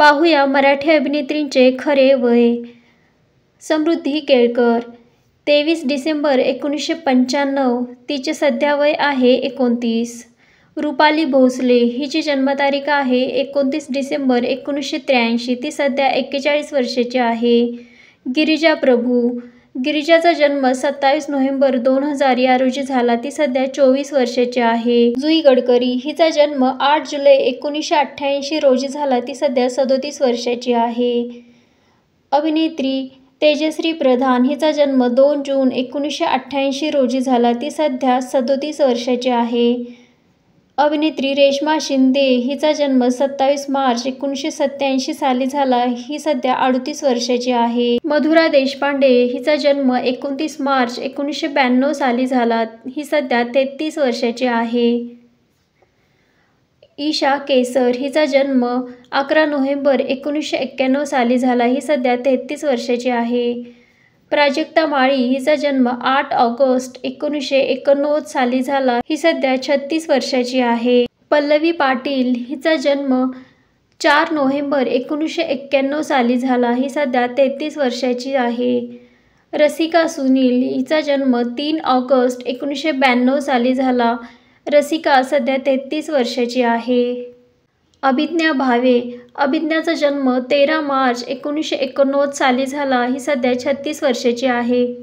पाहूया मराठी अभिनेत्रींचे खरे वय. समृद्धी केळकर, 23 डिसेंबर 1995, तिचे सध्या वय आहे 29. रुपाली भोसले, हिची जन्मतारीख आहे 29 डिसेंबर 1983, ती सध्या 41 वर्षाची आहे. गिरिजा प्रभू, गिरिजाचा जन्म 27 नोव्हेंबर 2000 या रोजी झाला, ती सध्या 24 वर्षाची आहे. जुई गडकरी, हिचा जन्म 8 जुलै 1988 रोजी झाला, ती सध्या 37 वर्षाची आहे. अभिनेत्री तेजश्री प्रधान, हिचा जन्म 2 जून 1988 रोजी झाला, ती सध्या 37 वर्षाची आहे. अभिनेत्री रेश्मा शिंदे, हिचा जन्म 27 मार्च 1987 साली झाला, ही सध्या 38 वर्षाची आहे. मधुरा देशपांडे, हिचा जन्म 29 मार्च 1992 साली झाला, ही सध्या 33 वर्षाची आहे. ईशा केसर, हिचा जन्म 11 नोव्हेंबर 1991 साली झाला, ही सध्या 33 वर्षाची आहे. प्राजक्ता माळी, हिचा जन्म 8 ऑगस्ट 1989 साली झाला, ही सध्या 36 वर्षाची आहे. पल्लवी पाटील, हिचा जन्म 4 नोव्हेंबर 1991 साली झाला, ही सध्या 33 वर्षाची आहे. रसिका सुनील, हिचा जन्म 3 ऑगस्ट 1992 साली झाला, रसिका सध्या 33 वर्षाची आहे. अभिज्ञा भावे, अभिज्ञाचा जन्म 13 मार्च 1989 साली झाला, ही सध्या 36 वर्षाची आहे.